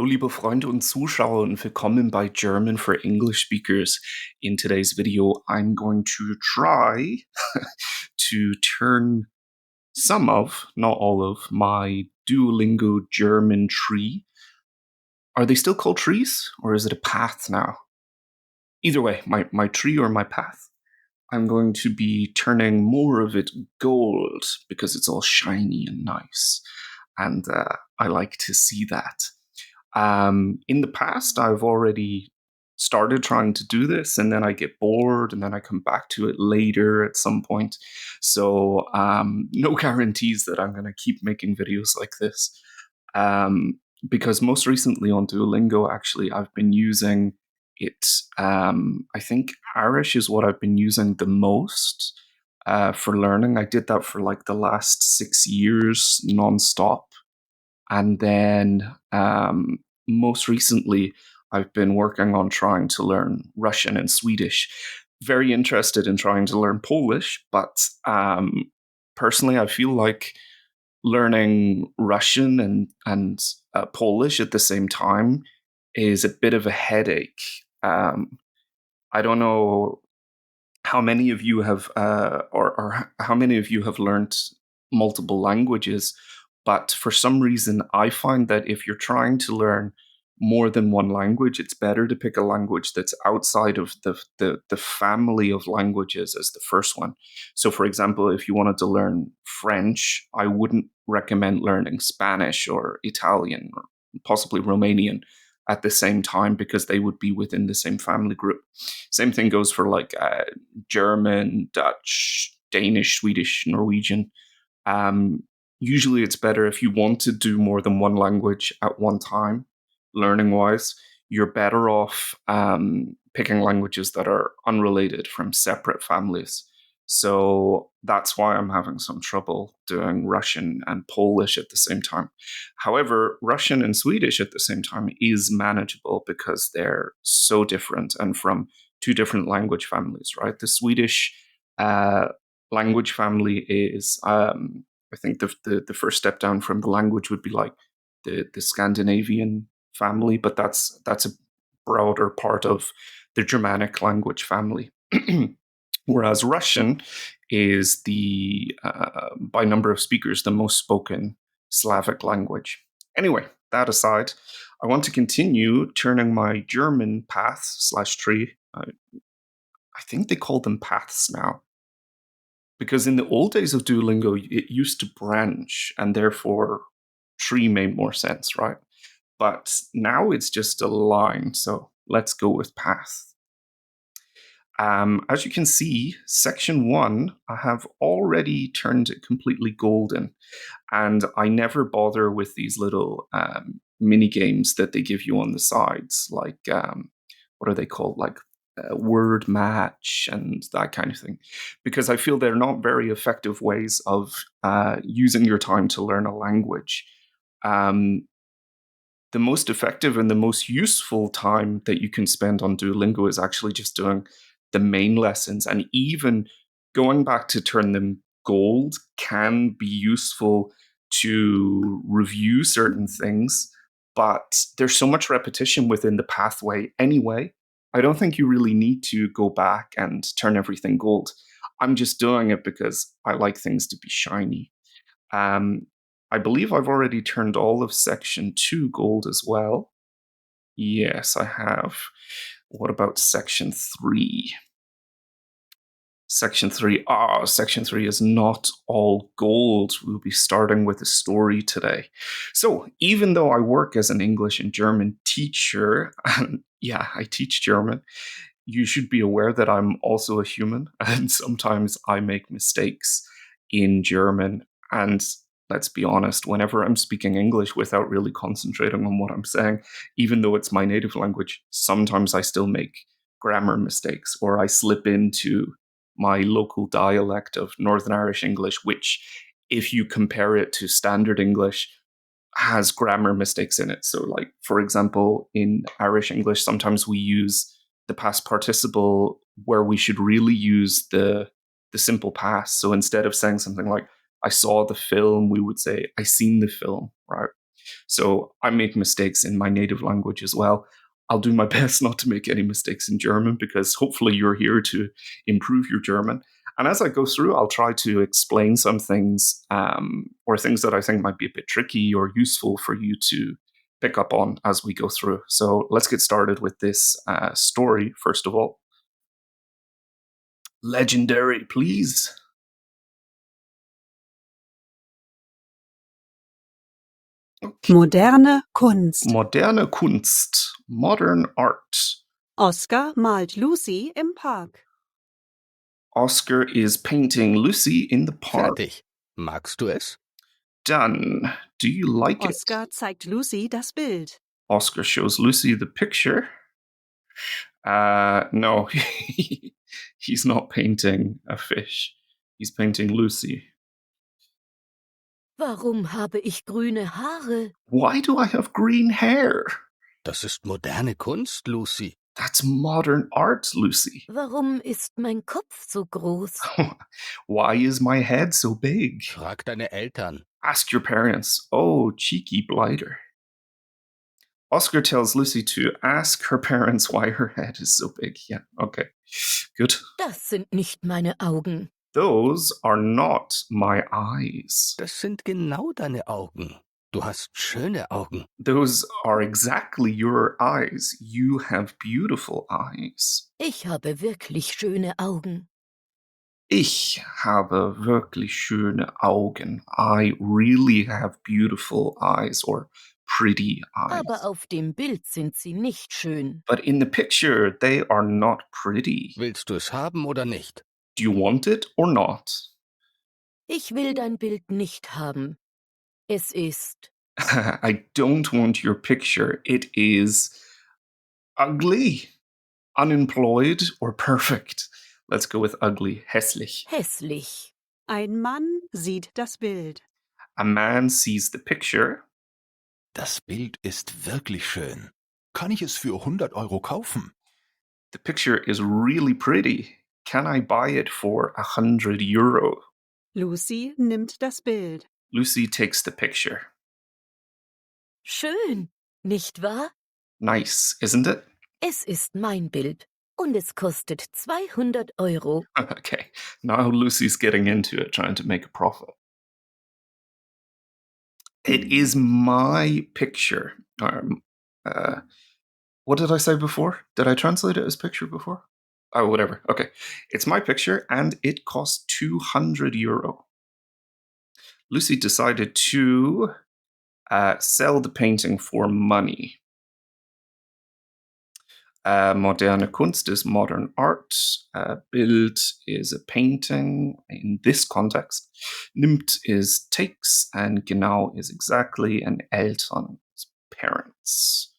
liebe Freunde und Zuschauer, und willkommen bei German for English Speakers. In today's video, I'm going to try to turn some of, not all of, my Duolingo German tree. Are they still called trees, or is it a path now? Either way, my tree or my path. I'm going to be turning more of it gold because it's all shiny and nice. And I like to see that. In the past, I've already started trying to do this, and then I get bored, and then I come back to it later at some point. So no guarantees that I'm going to keep making videos like this. Because most recently on Duolingo, actually, I've been using it. I think Irish is what I've been using the most for learning. I did that for like the last 6 years nonstop. And then most recently, I've been working on trying to learn Russian and Swedish. Very interested in trying to learn Polish, but personally, I feel like learning Russian and Polish at the same time is a bit of a headache. I don't know how many of you have, or how many of you have learned multiple languages, but for some reason, I find that if you're trying to learn more than one language, it's better to pick a language that's outside of the family of languages as the first one. So, for example, if you wanted to learn French, I wouldn't recommend learning Spanish or Italian or possibly Romanian at the same time because they would be within the same family group. Same thing goes for like German, Dutch, Danish, Swedish, Norwegian. Usually it's better if you want to do more than one language at one time, learning-wise, you're better off picking languages that are unrelated from separate families. So that's why I'm having some trouble doing Russian and Polish at the same time. However, Russian and Swedish at the same time is manageable because they're so different and from two different language families, right? The Swedish language family is, I think the first step down from the language would be like the Scandinavian family, but that's a broader part of the Germanic language family. Whereas Russian is the, by number of speakers, the most spoken Slavic language. Anyway, that aside, I want to continue turning my German path / tree. I think they call them paths now. Because in the old days of Duolingo, it used to branch, and therefore tree made more sense, right? But now it's just a line, so let's go with path. As you can see, section 1, I have already turned it completely golden, and I never bother with these little mini games that they give you on the sides, like what are they called? Like word match and that kind of thing, because I feel they're not very effective ways of using your time to learn a language. The most effective and the most useful time that you can spend on Duolingo is actually just doing the main lessons, and even going back to turn them gold can be useful to review certain things, but there's so much repetition within the pathway anyway. I don't think you really need to go back and turn everything gold. I'm just doing it because I like things to be shiny. I believe I've already turned all of section 2 gold as well. Yes, I have. What about section 3? Section 3. Section 3 is not all gold. We'll be starting with a story today. So, even though I work as an English and German teacher, and yeah, I teach German, you should be aware that I'm also a human, and sometimes I make mistakes in German. And let's be honest, whenever I'm speaking English without really concentrating on what I'm saying, even though it's my native language, sometimes I still make grammar mistakes, or I slip into my local dialect of Northern Irish English, which, if you compare it to standard English, has grammar mistakes in it. So, like, for example, in Irish English, sometimes we use the past participle where we should really use the simple past. So instead of saying something like, I saw the film, we would say, I seen the film, right? So I make mistakes in my native language as well. I'll do my best not to make any mistakes in German because hopefully you're here to improve your German. And as I go through, I'll try to explain some things or things that I think might be a bit tricky or useful for you to pick up on as we go through. So let's get started with this story, first of all. Legendary, please. Okay. Moderne Kunst. Moderne Kunst, modern art. Oscar malt Lucy im Park. Oscar is painting Lucy in the park. Fertig. Magst du es? Done. Do you like it? Oscar zeigt Lucy das Bild. Oscar shows Lucy the picture. No, he's not painting a fish. He's painting Lucy. Warum habe ich grüne Haare? Why do I have green hair? Das ist moderne Kunst, Lucy. That's modern art, Lucy. Warum ist mein Kopf so groß? Why is my head so big? Frag deine Eltern. Ask your parents. Oh, cheeky blighter. Oscar tells Lucy to ask her parents why her head is so big. Yeah, okay. Good. Das sind nicht meine Augen. Those are not my eyes. Das sind genau deine Augen. Du hast schöne Augen. Those are exactly your eyes. You have beautiful eyes. Ich habe wirklich schöne Augen. Ich habe wirklich schöne Augen. I really have beautiful eyes or pretty eyes. Aber auf dem Bild sind sie nicht schön. But in the picture, they are not pretty. Willst du es haben oder nicht? Do you want it or not? Ich will dein Bild nicht haben. Es ist I don't want your picture. It is ugly, unemployed, or perfect. Let's go with ugly, hässlich. hässlich. Ein Mann sieht das Bild. A man sees the picture. Das Bild ist wirklich schön. Kann ich es für 100 Euro kaufen? The picture is really pretty. Can I buy it for 100 euro? Lucy nimmt das Bild. Lucy takes the picture. Schön, nicht wahr? Nice, isn't it? Es ist mein Bild und es kostet 200 Euro. Okay, now Lucy's getting into it, trying to make a profit. It is my picture. What did I say before? Did I translate it as picture before? Oh, whatever. Okay. It's my picture and it cost 200 euro. Lucy decided to sell the painting for money. Moderne Kunst is modern art. Bild is a painting in this context. Nimmt is takes, and genau is exactly, and Eltern is parents.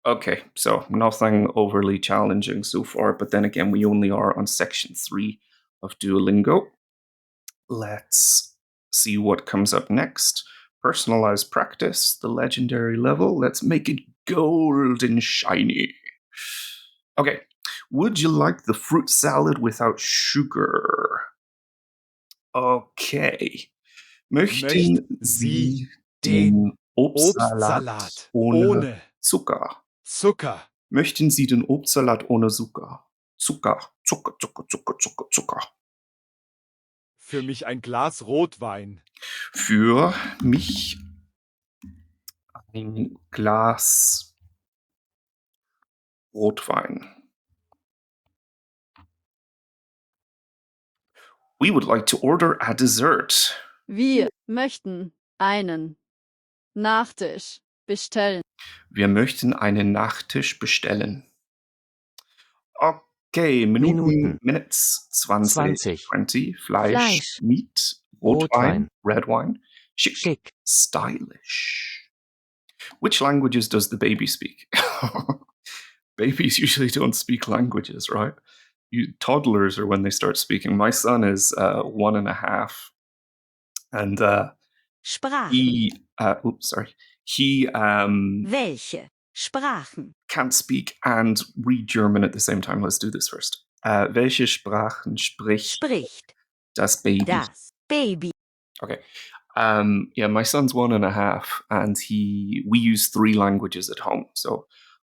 Okay, so nothing overly challenging so far, but then again, we only are on section 3 of Duolingo. Let's see what comes up next. Personalized practice, the legendary level. Let's make it gold and shiny. Okay, would you like the fruit salad without sugar? Okay. Möchten Sie den Obstsalat ohne Zucker? Zucker. Möchten Sie den Obstsalat ohne Zucker? Zucker, Zucker, Zucker, Zucker, Zucker, Zucker. Für mich ein Glas Rotwein. Für mich ein Glas Rotwein. We would like to order a dessert. Wir möchten einen Nachtisch bestellen. Wir möchten einen Nachtisch bestellen. Okay, Minuten. Minutes 20. Fleisch, Meat, Rotwein, red wine, chic, stylish. Which languages does the baby speak? Babies usually don't speak languages, right? Toddlers are when they start speaking. My son is 1.5, and Sprachen. he Welche Sprachen? can't speak and read German at the same time. Let's do this first. Welche Sprachen spricht Spricht das Baby? das Baby. Okay. Yeah, my son's 1.5, and we use 3 languages at home. So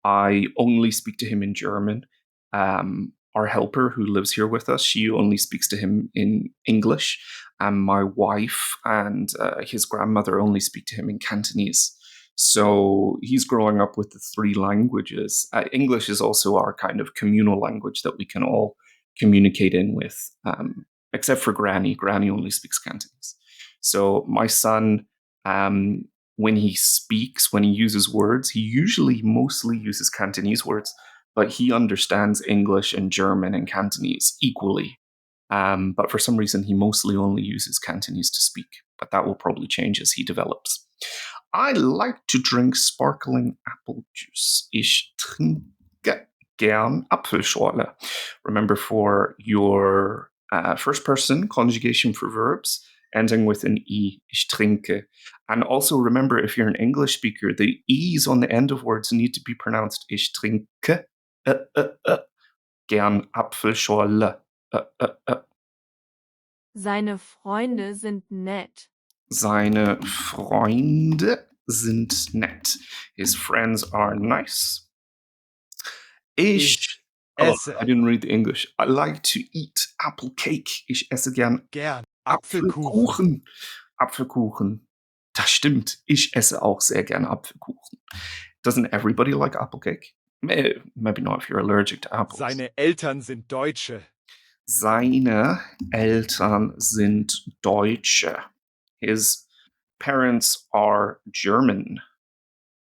I only speak to him in German. Our helper who lives here with us, she only speaks to him in English, and my wife and his grandmother only speak to him in Cantonese. So he's growing up with the 3 languages. English is also our kind of communal language that we can all communicate in with, except for Granny. Granny only speaks Cantonese. So my son, when he speaks, when he uses words, he usually mostly uses Cantonese words, but he understands English and German and Cantonese equally. But for some reason, he mostly only uses Cantonese to speak. But that will probably change as he develops. I like to drink sparkling apple juice. Ich trinke gern Apfelschorle. Remember, for your first person conjugation for verbs, ending with an E, ich trinke. And also remember, if you're an English speaker, the E's on the end of words need to be pronounced ich trinke gern Apfelschorle. Seine Freunde sind nett. Seine Freunde sind nett. His friends are nice. Ich Oh, esse I didn't read the English. I like to eat apple cake. Ich esse gern gern Apfelkuchen. Apfelkuchen. Apfelkuchen. Das stimmt. Ich esse auch sehr gern Apfelkuchen. Doesn't everybody like apple cake? Maybe not if you're allergic to apples. Seine Eltern sind Deutsche. Seine Eltern sind Deutsche. His parents are German.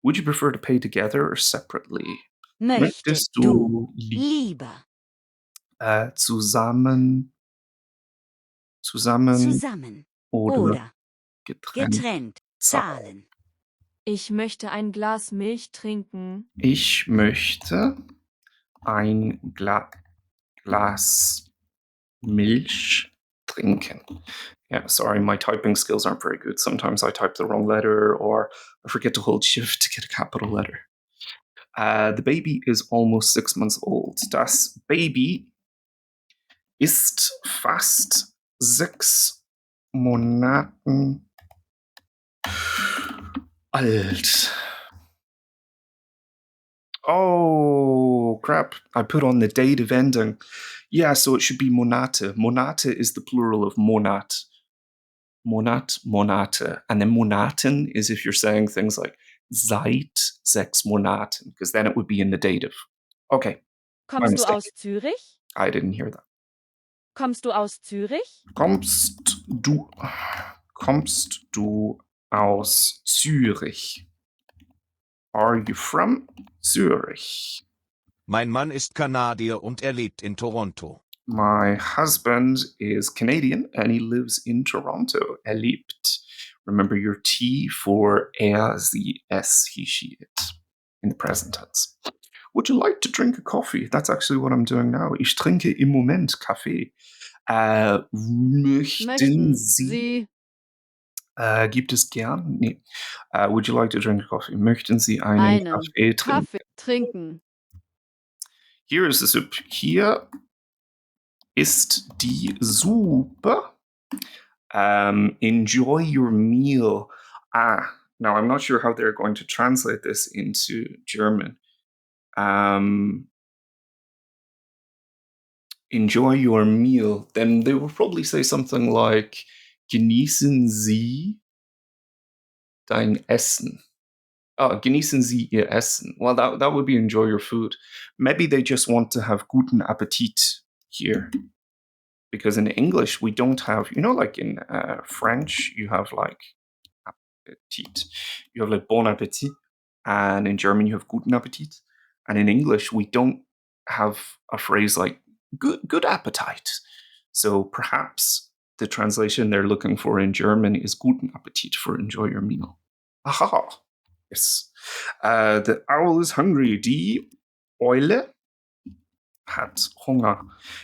Would you prefer to pay together or separately? Möchtest du lieber Zusammen zusammen oder oder getrennt getrennt zahlen? zahlen? Ich möchte ein Glas Milch trinken. Ich möchte ein Glas Milch trinken. Yeah, sorry, my typing skills aren't very good. Sometimes I type the wrong letter or I forget to hold shift to get a capital letter. The baby is almost 6 months old. Das Baby ist fast 6 Monaten alt. Oh, crap. I put on the dative ending. Yeah, so it should be Monate. Monate is the plural of Monat. Monat, Monate. And then Monaten is if you're saying things like seit 6 Monaten, because then it would be in the dative. Okay. Kommst du mistake. aus Zürich? I didn't hear that. Kommst du aus Zürich? Kommst du aus Zürich? Are you from Zürich? Mein Mann ist Kanadier und er lebt in Toronto. My husband is Canadian and he lives in Toronto. Er lebt. Remember your T for er, sie, es, he, she, it in the present tense. Would you like to drink a coffee? That's actually what I'm doing now. Ich trinke im Moment Kaffee. Möchten Sie? Gibt es gern? Nee. Would you like to drink a coffee? Möchten Sie einen Kaffee trinken? Kaffee trinken. Here is the soup. Hier ist die Suppe. Enjoy your meal. Now I'm not sure how they're going to translate this into German. Enjoy your meal. Then they will probably say something like, genießen Sie dein Essen. Oh, genießen Sie Ihr Essen. Well, that would be enjoy your food. Maybe they just want to have guten Appetit here. Because in English, we don't have, like in French, you have like appetit. You have like bon appetit. And in German, you have guten Appetit. And in English, we don't have a phrase like good appetite. So perhaps the translation they're looking for in German is guten Appetit for enjoy your meal. Aha. Yes. The owl is hungry. Die Eule hat Hunger.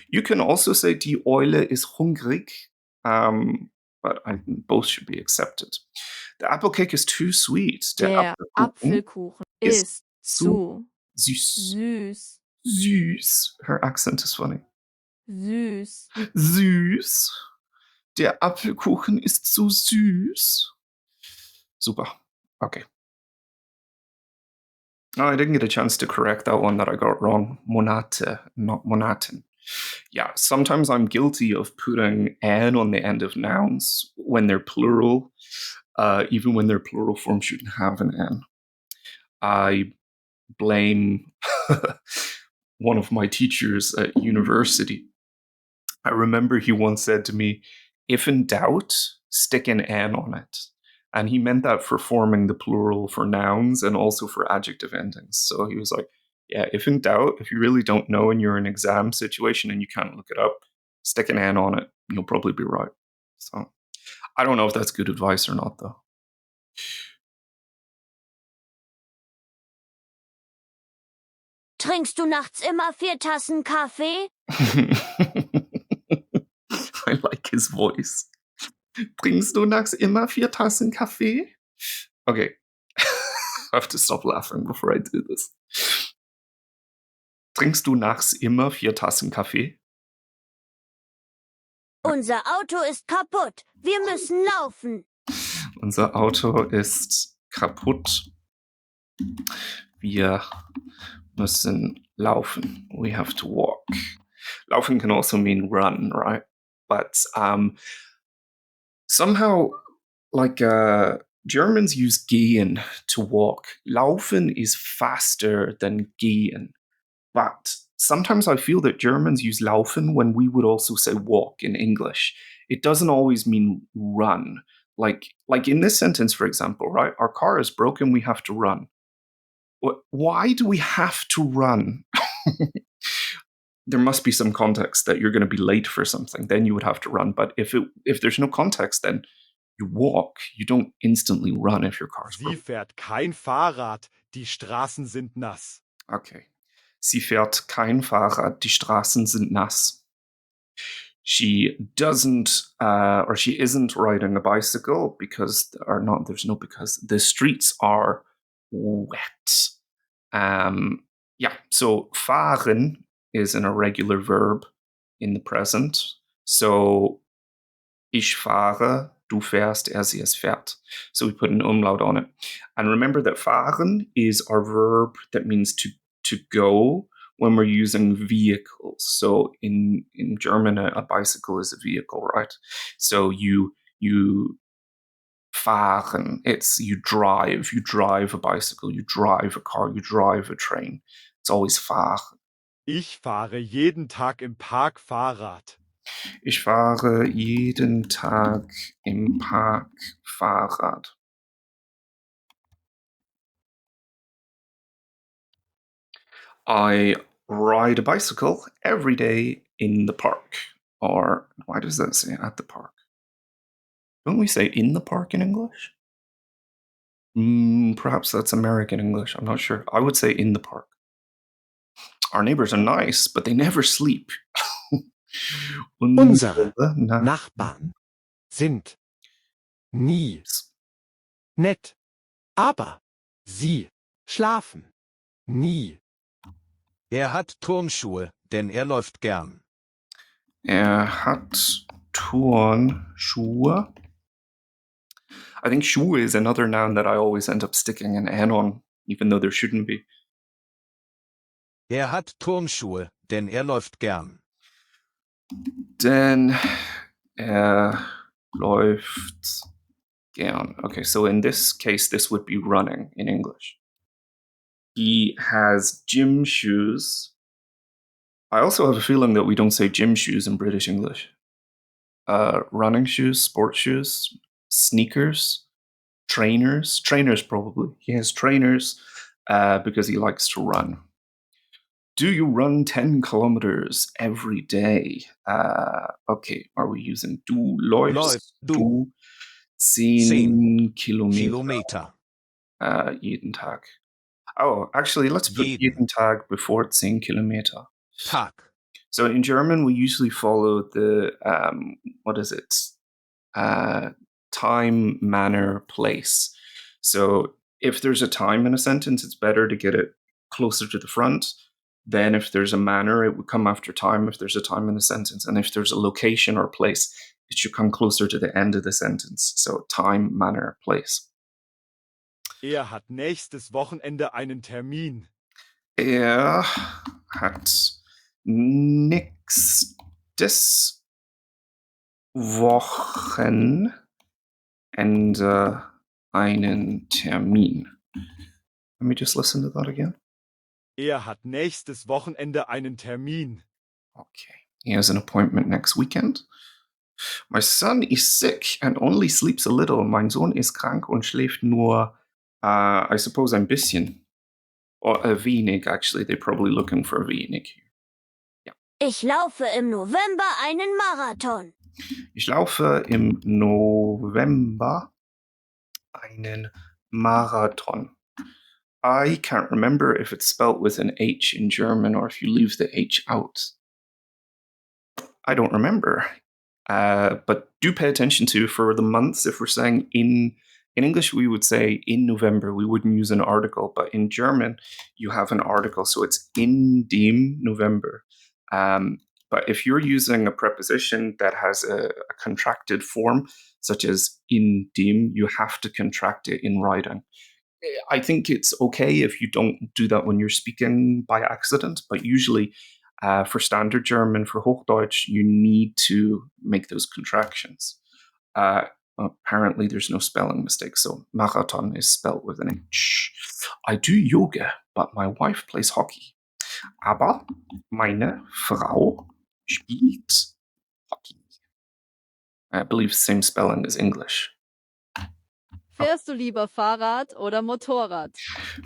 You can also say die Eule ist hungrig, but both should be accepted. The apple cake is too sweet. Der Apfelkuchen ist zu süß. süß. Süß. Her accent is funny. Süß. Süß. Der Apfelkuchen ist so süß. Super. Okay. Oh, I didn't get a chance to correct that one that I got wrong. Monate, not Monaten. Yeah, sometimes I'm guilty of putting "an" on the end of nouns when they're plural, even when their plural form shouldn't have an "n." I blame one of my teachers at university. I remember he once said to me, "If in doubt, stick an "n" on it." And he meant that for forming the plural for nouns and also for adjective endings. So he was like, yeah, if in doubt, if you really don't know and you're in an exam situation and you can't look it up, stick an "n" on it. You'll probably be right. So I don't know if that's good advice or not, though. Trinkst du nachts immer 4 Tassen Kaffee? I like his voice. Trinkst du nachts immer 4 Tassen Kaffee? Okay. I have to stop laughing before I do this. Trinkst du nachts immer 4 Tassen Kaffee? Unser Auto ist kaputt. Wir müssen laufen. Unser Auto ist kaputt. Wir müssen laufen. We have to walk. Laufen can also mean run, right? But somehow, like Germans use gehen to walk. Laufen is faster than gehen. But sometimes I feel that Germans use laufen when we would also say walk in English. It doesn't always mean run. Like in this sentence, for example, right? Our car is broken, we have to run. Why do we have to run? There must be some context that you're going to be late for something. Then you would have to run. But if there's no context, then you walk. You don't instantly run if your car's Sie broken. fährt kein Fahrrad. Die Straßen sind nass. Okay. Sie fährt kein Fahrrad. Die Straßen sind nass. She doesn't, or she isn't riding a bicycle because, or not, there's no because, the streets are wet. Yeah, so fahren is an irregular verb in the present. So, ich fahre, du fährst, sie es fährt. So we put an umlaut on it. And remember that fahren is our verb that means to go when we're using vehicles. So in German, a bicycle is a vehicle, right? So you fahren, it's you drive a bicycle, you drive a car, you drive a train. It's always fahren. Ich fahre jeden Tag im Park Fahrrad. Ich fahre jeden Tag im Park Fahrrad. I ride a bicycle every day in the park. Or why does that say at the park? Don't we say in the park in English? Perhaps that's American English. I'm not sure. I would say in the park. Our neighbors are nice, but they never sleep. Unsere Nachbarn sind nie nett, aber sie schlafen nie. Er hat Turnschuhe, denn er läuft gern. Er hat Turnschuhe. I think Schuhe is another noun that I always end up sticking an N on, even though there shouldn't be. Er hat Turnschuhe, denn er läuft gern. Denn er läuft gern. Okay, so in this case, this would be running in English. He has gym shoes. I also have a feeling that we don't say gym shoes in British English. Running shoes, sports shoes, sneakers, trainers probably. He has trainers because he likes to run. Do you run 10 kilometers every day? Okay, are we using du läufst du 10 Kilometer jeden Tag? Oh, actually, let's put jeden Tag before 10 Kilometer. Tag. So in German, we usually follow the, what is it? Time, manner, place. So if there's a time in a sentence, it's better to get it closer to the front. Then if there's a manner, it would come after time if there's a time in the sentence. And if there's a location or place, it should come closer to the end of the sentence. So time, manner, place. Er hat nächstes Wochenende einen Termin. Er hat nächstes Wochenende einen Termin. Let me just listen to that again. Er hat nächstes Wochenende einen Termin. Okay. He has an appointment next weekend. My son is sick and only sleeps a little. Mein Sohn ist krank und schläft nur, I suppose, ein bisschen. Or a wenig, actually. They're probably looking for a wenig here. Ich laufe im November einen Marathon. Ich laufe im November einen Marathon. I can't remember if it's spelled with an H in German or if you leave the H out. I don't remember. But do pay attention to, for the months, if we're saying in English, we would say in November. We wouldn't use an article, but in German, you have an article. So it's in dem November. But if you're using a preposition that has a contracted form, such as in dem, you have to contract it in writing. I think it's okay if you don't do that when you're speaking by accident, but usually for standard German, for Hochdeutsch, you need to make those contractions. Apparently, there's no spelling mistakes, so Marathon is spelled with an H. I do yoga, but my wife plays hockey. Aber meine Frau spielt hockey. I believe same spelling as English. Fährst du lieber Fahrrad oder Motorrad?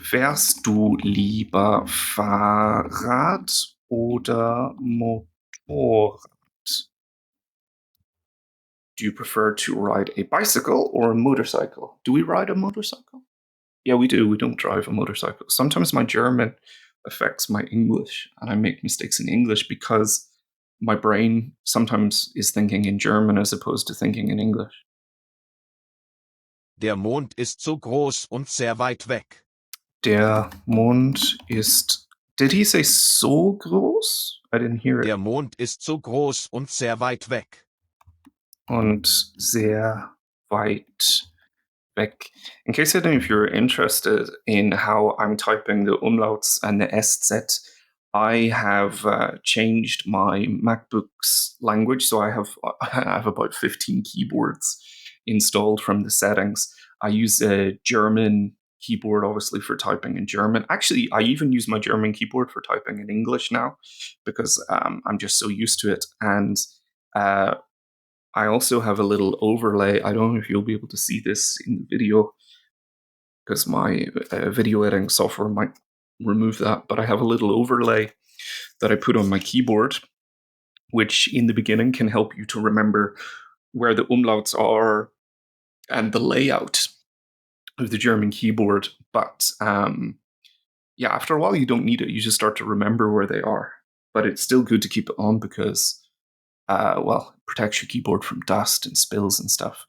Fährst du lieber Fahrrad oder Motorrad? Do you prefer to ride a bicycle or a motorcycle? Do we ride a motorcycle? Yeah, we do. We don't drive a motorcycle. Sometimes my German affects my English, and I make mistakes in English because my brain sometimes is thinking in German as opposed to thinking in English. Der Mond ist so groß und sehr weit weg. Der Mond ist. Did he say so groß? I didn't hear it. Der Mond ist so groß und sehr weit weg. Und sehr weit weg. In case I don't know if you're interested in how I'm typing the umlauts and the SZ, I have changed my MacBook's language, so I have about 15 keyboards installed from the settings. I use a German keyboard, obviously, for typing in German. Actually, I even use my German keyboard for typing in English now because I'm just so used to it. And I also have a little overlay. I don't know if you'll be able to see this in the video because my video editing software might remove that, but I have a little overlay that I put on my keyboard, which in the beginning can help you to remember where the umlauts are and the layout of the German keyboard. But yeah, after a while, you don't need it. You just start to remember where they are. But it's still good to keep it on because, well, it protects your keyboard from dust and spills and stuff.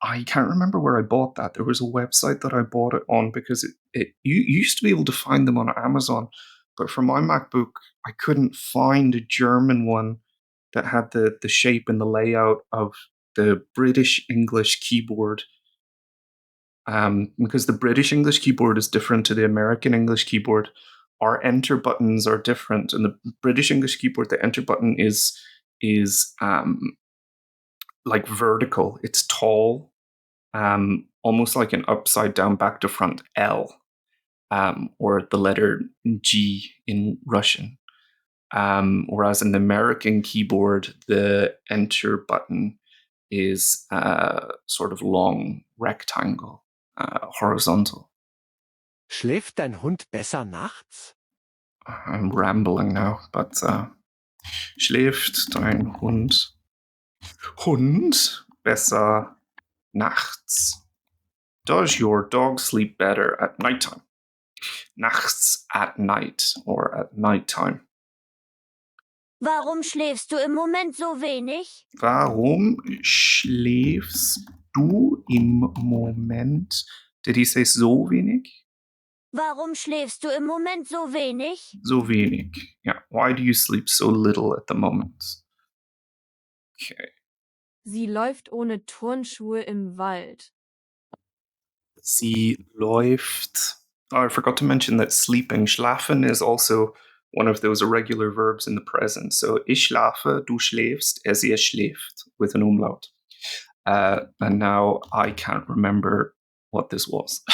I can't remember where I bought that. There was a website that I bought it on because you used to be able to find them on Amazon. But for my MacBook, I couldn't find a German one that had the shape and the layout of the British English keyboard. Because the British English keyboard is different to the American English keyboard. Our enter buttons are different. And the British English keyboard, the enter button is like vertical. It's tall, almost like an upside down back to front L, or the letter G in Russian. Whereas in the American keyboard, the enter button is sort of long rectangle, horizontal. Schläft dein Hund besser nachts? I'm rambling now, but schläft dein Hund besser nachts? Does your dog sleep better at nighttime? Nachts, at night, or at nighttime. Warum schläfst du im Moment so wenig? Warum schläfst du im Moment? Did he say so wenig? Warum schläfst du im Moment so wenig? So wenig. Yeah. Why do you sleep so little at the moment? Okay. Sie läuft ohne Turnschuhe im Wald. Sie läuft. Oh, I forgot to mention that sleeping, schlafen, is also one of those irregular verbs in the present. So, ich schlafe, du schläfst, sie schläft, with an umlaut. And now I can't remember what this was.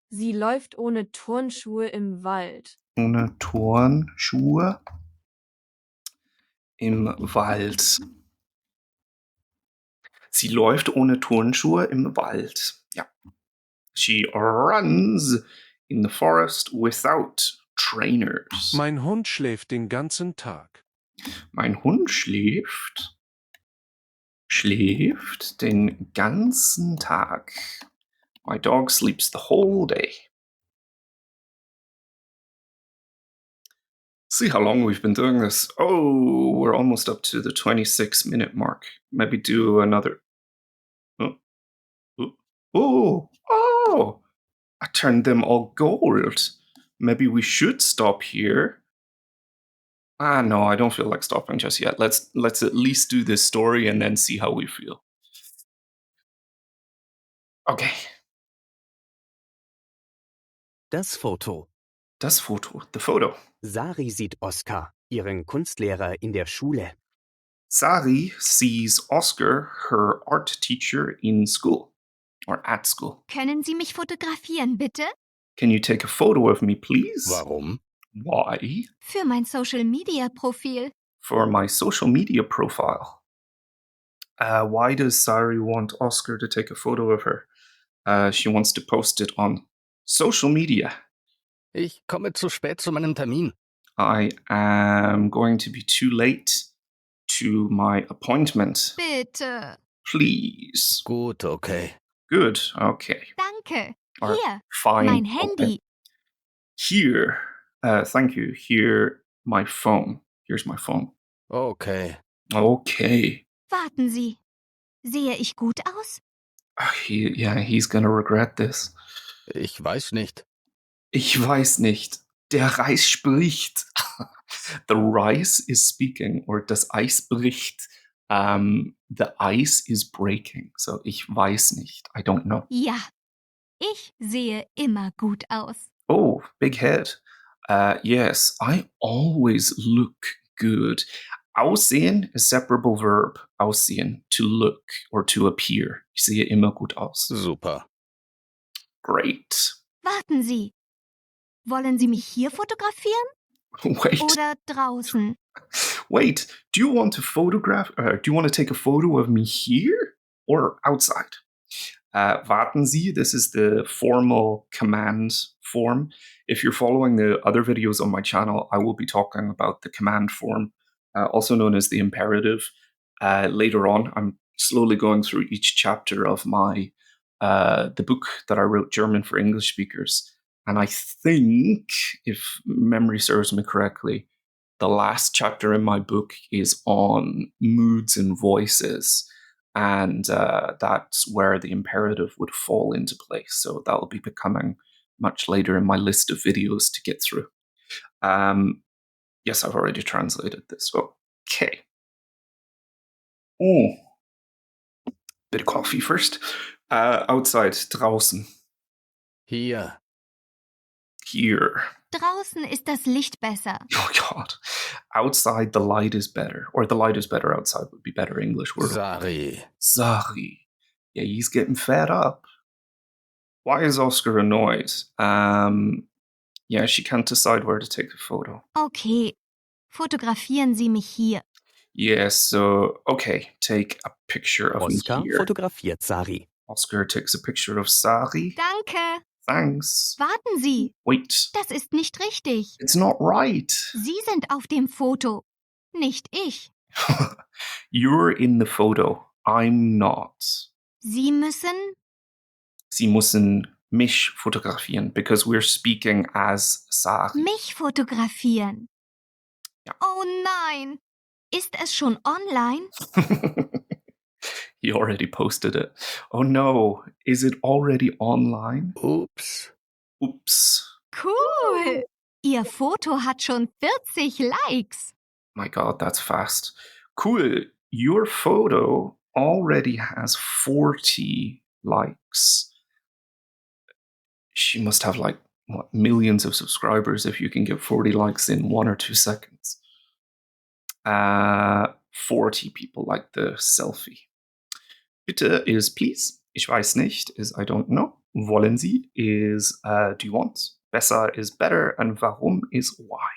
Sie läuft ohne Turnschuhe im Wald. Ohne Turnschuhe im Wald. Sie läuft ohne Turnschuhe im Wald. Ja. She runs in the forest without trainers. Mein Hund schläft den ganzen Tag. Mein Hund schläft den ganzen Tag. My dog sleeps the whole day. See how long we've been doing this. Oh, we're almost up to the 26-minute mark. Maybe do another. Oh, I turned them all gold. Maybe we should stop here. No, I don't feel like stopping just yet. Let's at least do this story and then see how we feel. Okay. Das Foto. Das Foto, the photo. Sari sieht Oskar, ihren Kunstlehrer in der Schule. Sari sees Oscar, her art teacher, in school or at school. Können Sie mich fotografieren, bitte? Can you take a photo of me, please? Warum? Why? Für mein Social-Media-Profil. For my social media profile. Why does Sari want Oscar to take a photo of her? She wants to post it on social media. Ich komme zu spät zu meinem Termin. I am going to be too late to my appointment. Bitte. Please. Gut, okay. Good, okay. Danke. All right, Hier, fine. mein Okay. Handy. Here, thank you. Here, my phone. Here's my phone. Okay. Okay. Warten Sie. Sehe ich gut aus? He's gonna regret this. Ich weiß nicht. Ich weiß nicht. Der Reis spricht. The rice is speaking, or das Eis bricht. The ice is breaking. So, ich weiß nicht. I don't know. Ja. Ich sehe immer gut aus. Oh, big head. Yes, I always look good. Aussehen, a separable verb. Aussehen, to look or to appear. Ich sehe immer gut aus. Super. Great. Warten Sie. Wollen Sie mich hier fotografieren? Wait. Oder draußen? Wait, do you want to take a photo of me here or outside? Warten Sie, this is the formal command form. If you're following the other videos on my channel, I will be talking about the command form, also known as the imperative. Later on, I'm slowly going through each chapter of the book that I wrote, German for English Speakers. And I think, if memory serves me correctly, the last chapter in my book is on moods and voices. And that's where the imperative would fall into place. So that will be becoming much later in my list of videos to get through. Yes, I've already translated this. Okay. Oh. Bit of coffee first. Outside, draußen. Hier. Here. Draußen ist das Licht besser. Oh, God. Outside, the light is better. Or the light is better outside would be better English word. Sari. Sari. Yeah, he's getting fed up. Why is Oscar annoyed? Yeah, she can't decide where to take the photo. Okay. Fotografieren Sie mich hier. Yeah, so, okay, take a picture of Oskar me here. fotografiert Sari. Oscar takes a picture of Sari. Danke. Thanks. Warten Sie. Wait. Das ist nicht richtig. It's not right. Sie sind auf dem Foto. Nicht ich. You're in the photo. I'm not. Sie müssen. Sie müssen mich fotografieren because we're speaking as Sari. Mich fotografieren. Ja. Oh nein. Ist es schon online? He already posted it. Oh no, is it already online? Ups. Oops. Cool. Ihr Foto hat schon 40 Likes. My God, that's fast. Cool. Your photo already has 40 likes. She must have like what, millions of subscribers if you can get 40 likes in 1 or 2 seconds. 40 people like the selfie. Bitte is please. Ich weiß nicht is I don't know. Wollen Sie is do you want. Besser is better. And warum is why.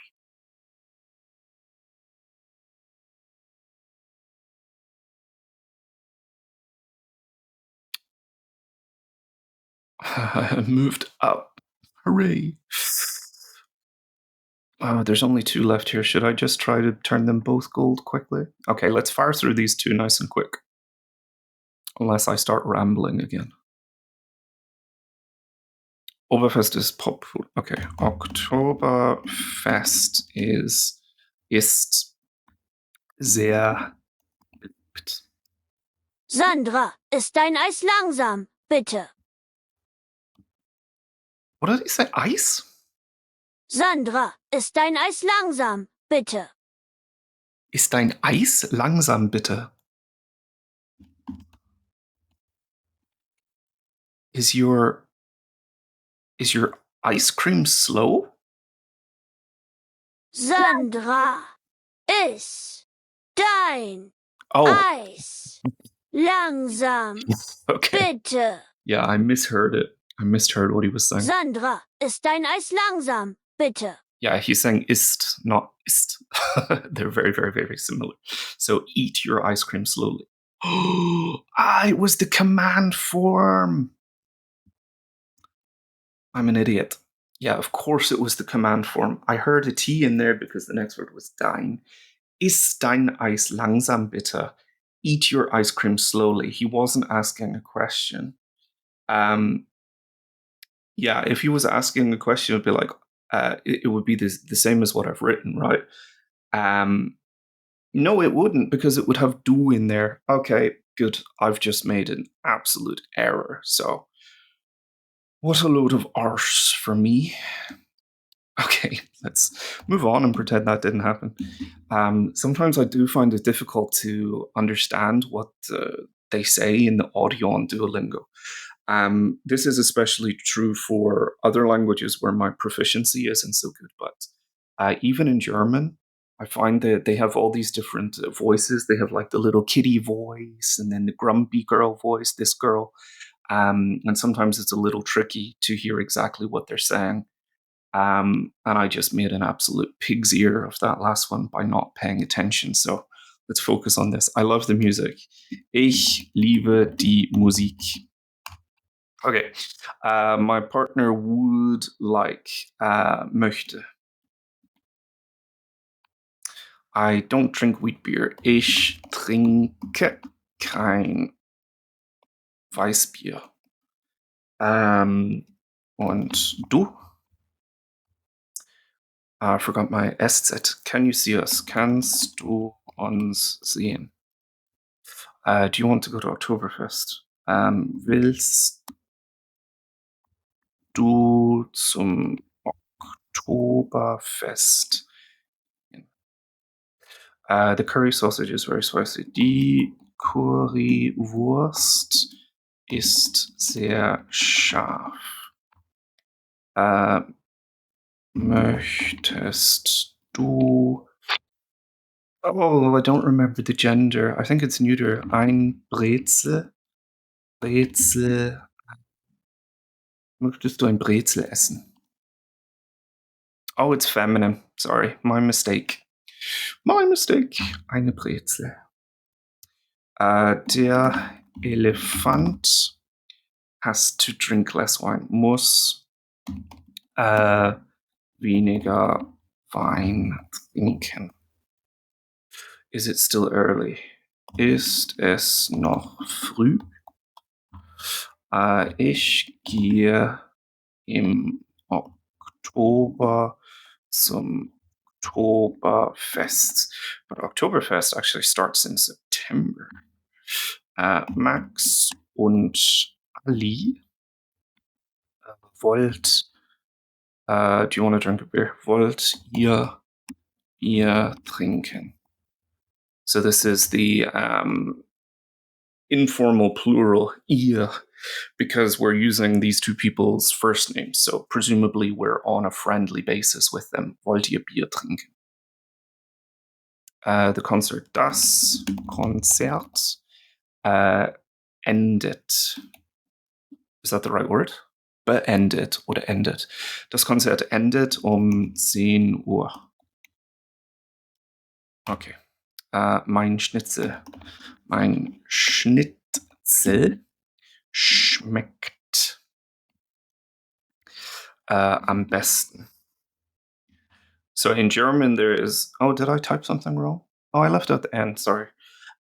Moved up. Hooray. There's only 2 left here. Should I just try to turn them both gold quickly? Okay, let's fire through these 2 nice and quick. Unless I start rambling again. Oktoberfest is pop food. Okay, Oktoberfest ist sehr beliebt. Sandra, ist dein Eis langsam, bitte. What did he say? Eis? Sandra, ist dein Eis langsam, bitte. Ist dein Eis langsam, bitte? Is your ice cream slow? Sandra, ist dein Oh, Eis langsam, okay. bitte. Yeah, I misheard it. I misheard what he was saying. Sandra, ist dein Eis langsam, bitte. Yeah, he's saying ist, not ist. They're very, very, very similar. So eat your ice cream slowly. It was the command form. I'm an idiot. Yeah, of course it was the command form. I heard a T in there because the next word was dein. Ist dein Eis langsam bitte? Eat your ice cream slowly. He wasn't asking a question. Yeah, if he was asking a question, it would be like, it would be the same as what I've written, right? No, it wouldn't, because it would have du in there. Okay, good. I've just made an absolute error. So, what a load of arse for me. Okay, let's move on and pretend that didn't happen. Sometimes I do find it difficult to understand what they say in the audio on Duolingo. This is especially true for other languages where my proficiency isn't so good, but even in German, I find that they have all these different voices. They have like the little kitty voice and then the grumpy girl voice, this girl. And sometimes it's a little tricky to hear exactly what they're saying. And I just made an absolute pig's ear of that last one by not paying attention. So let's focus on this. I love the music. Ich liebe die Musik. Okay, my partner would like, möchte. I don't drink wheat beer. Ich trinke kein Weißbier. Und du? I forgot my SZ. Can you see us? Kannst du uns sehen? Do you want to go to Oktoberfest? Willst du zum Oktoberfest? The curry sausage is very spicy. Die Currywurst ist sehr scharf. Möchtest du... Oh, I don't remember the gender. I think it's neuter. Ein Brezel. Brezel. Möchtest du ein Brezel essen? Oh, it's feminine. Sorry, my mistake. My mistake. Eine Brezel. Der Elefant has to drink less wine. Muss weniger Wein trinken. Is it still early? Ist es noch früh? Ich gehe im Oktober zum Oktoberfest. But Oktoberfest actually starts in September. Max und Ali wollt, do you want to drink a beer? Wollt ihr Bier trinken? So this is the informal plural, ihr, because we're using these two people's first names. So presumably we're on a friendly basis with them. Wollt ihr Bier trinken? Das Konzert endet. Is that the right word? Beendet oder endet. Das Konzert endet um 10 Uhr. Okay. Mein Schnitzel schmeckt am besten. So in German there is... Oh, did I type something wrong? Oh, I left out the end, sorry.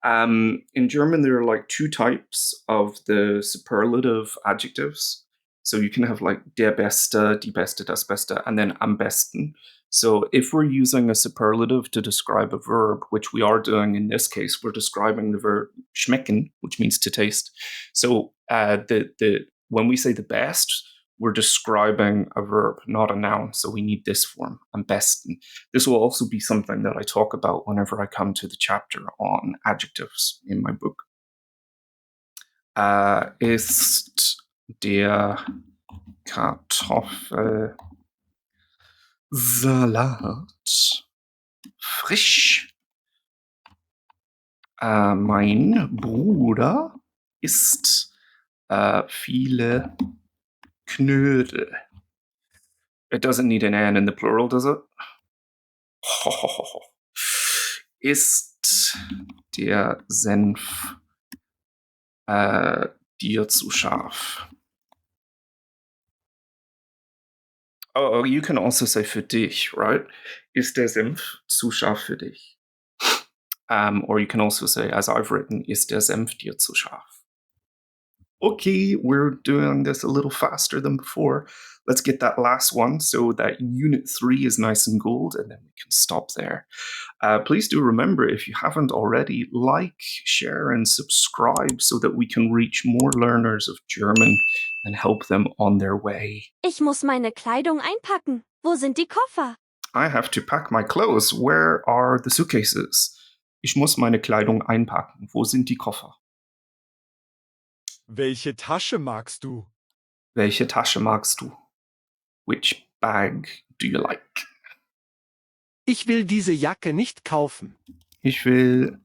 In German there are like two types of the superlative adjectives. So you can have like der Beste, die Beste, das Beste, and then am besten. So if we're using a superlative to describe a verb, which we are doing in this case, we're describing the verb schmecken, which means to taste. So when we say the best, we're describing a verb, not a noun. So we need this form, am besten. This will also be something that I talk about whenever I come to the chapter on adjectives in my book. Ist der Kartoffelsalat frisch? Mein Bruder isst viele Knödel. It doesn't need an N in the plural, does it? Ist der Senf dir zu scharf? Oh, you can also say für dich, right? Ist der Senf zu scharf für dich? Or you can also say, as I've written, ist der Senf dir zu scharf? Okay, we're doing this a little faster than before. Let's get that last one so that Unit 3 is nice and gold, and then we can stop there. Please do remember, if you haven't already, like, share, and subscribe so that we can reach more learners of German and help them on their way. Ich muss meine Kleidung einpacken. Wo sind die Koffer? I have to pack my clothes. Where are the suitcases? Ich muss meine Kleidung einpacken. Wo sind die Koffer? Welche Tasche magst du? Welche Tasche magst du? Which bag do you like? Ich will diese Jacke nicht kaufen. Ich will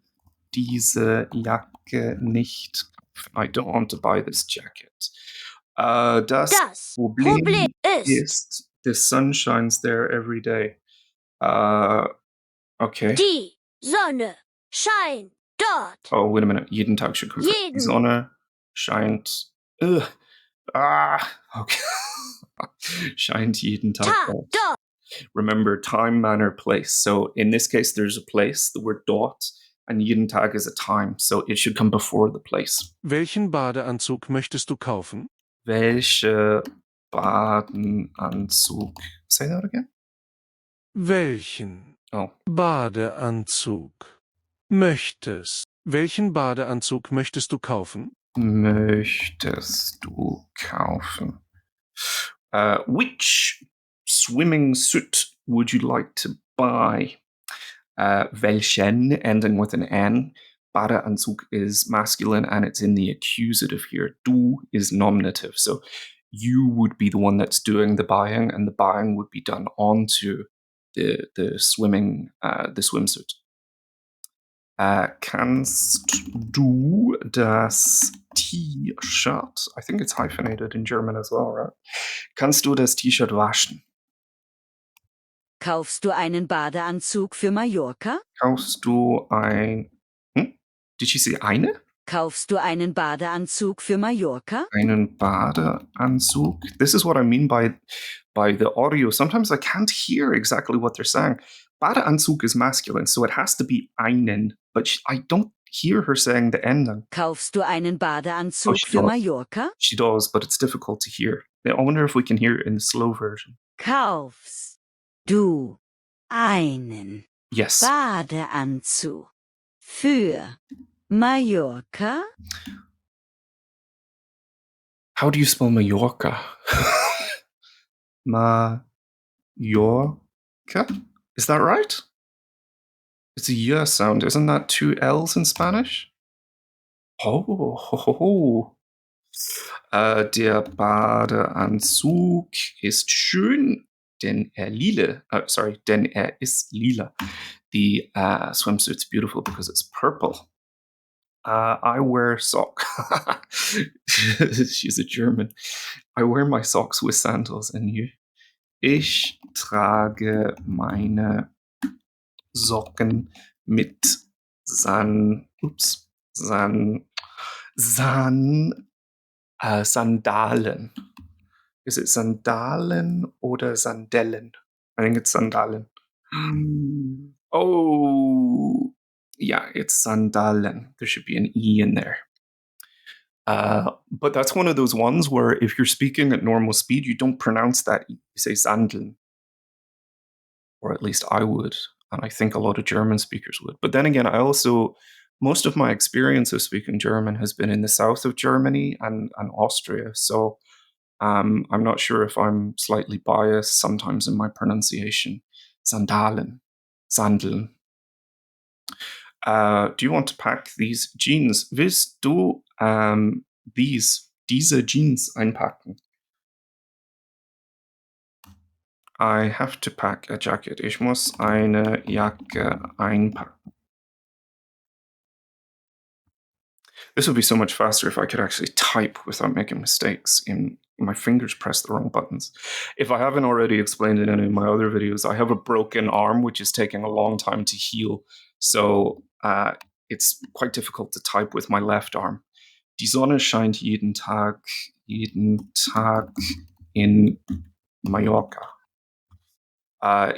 diese Jacke nicht kaufen. I don't want to buy this jacket. Das Problem ist, the sun shines there every day. Okay. Die Sonne scheint dort. Oh, wait a minute. Jeden Tag should come. Die Sonne scheint. Okay. Scheint jeden Tag dort. Remember, time, manner, place. So in this case, there's a place, the word dort, and jeden Tag is a time. So it should come before the place. Welchen Badeanzug möchtest du kaufen? Welche Badenanzug? Say that again? Welchen Oh. Badeanzug Welchen Badeanzug möchtest du kaufen? Möchtest du kaufen? Which swimming suit would you like to buy? Welchen, ending with an N. Badeanzug is masculine and it's in the accusative here. Du is nominative. So you would be the one that's doing the buying, and the buying would be done onto the swimsuit. Kannst du das T-Shirt? I think it's hyphenated in German as well, right? Kannst du das T-Shirt waschen? Kaufst du einen Badeanzug für Mallorca? Kaufst du ein... Did she say eine? Kaufst du einen Badeanzug für Mallorca? Einen Badeanzug? This is what I mean by the audio. Sometimes I can't hear exactly what they're saying. Badeanzug is masculine, so it has to be einen, but I don't hear her saying the ending. Kaufst du einen Badeanzug für Mallorca? She does, but it's difficult to hear. I wonder if we can hear it in the slow version. Kaufst du einen Badeanzug für Mallorca? How do you spell Mallorca? Mallorca? Is that right? It's a Y sound. Isn't that two L's in Spanish? Oh. Der Badeanzug ist schön, denn denn er ist lila. The swimsuit's beautiful because it's purple. I wear socks. She's a German. I wear my socks with sandals, and you? Ich trage meine Socken mit Sandalen. Is it Sandalen oder Sandellen? I think it's Sandalen. Oh, yeah, it's Sandalen. There should be an E in there. But that's one of those ones where if you're speaking at normal speed, you don't pronounce that E. You say Sandeln. Or at least I would. And I think a lot of German speakers would. But then again, most of my experience of speaking German has been in the south of Germany and Austria. So I'm not sure if I'm slightly biased sometimes in my pronunciation. Sandalen. Sandeln. Do you want to pack these jeans? Willst du diese Jeans einpacken? I have to pack a jacket. Ich muss eine Jacke einpacken. This would be so much faster if I could actually type without making mistakes and my fingers press the wrong buttons. If I haven't already explained it in any of my other videos, I have a broken arm, which is taking a long time to heal. So it's quite difficult to type with my left arm. Die Sonne scheint jeden Tag in Mallorca.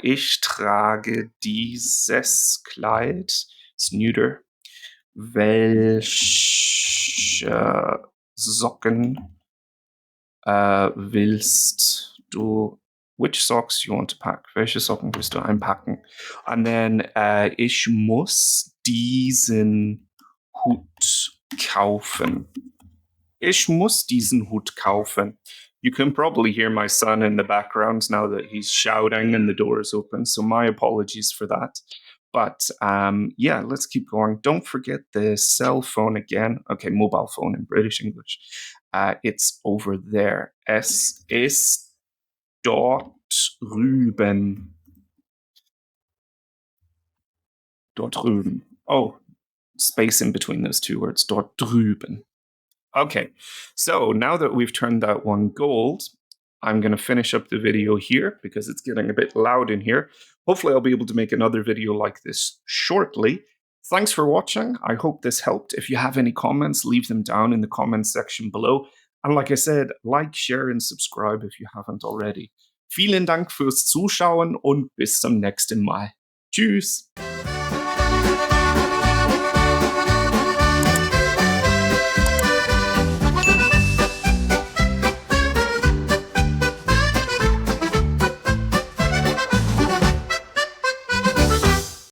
Ich trage dieses Kleid, it's neuter. Welche Socken willst du? Which socks you want to pack? Welche Socken willst du einpacken? And then ich muss diesen Hut kaufen. Ich muss diesen Hut kaufen. You can probably hear my son in the background now that he's shouting and the door is open. So my apologies for that. But yeah, let's keep going. Don't forget the cell phone again. Okay, mobile phone in British English. It's over there. Es ist dort drüben. Dort drüben. Oh, space in between those two words. Dort drüben. Okay, so now that we've turned that one gold, I'm going to finish up the video here because it's getting a bit loud in here. Hopefully I'll be able to make another video like this shortly. Thanks for watching. I hope this helped. If you have any comments, leave them down in the comments section below. And like I said, like, share and subscribe if you haven't already. Vielen Dank fürs Zuschauen und bis zum nächsten Mal. Tschüss!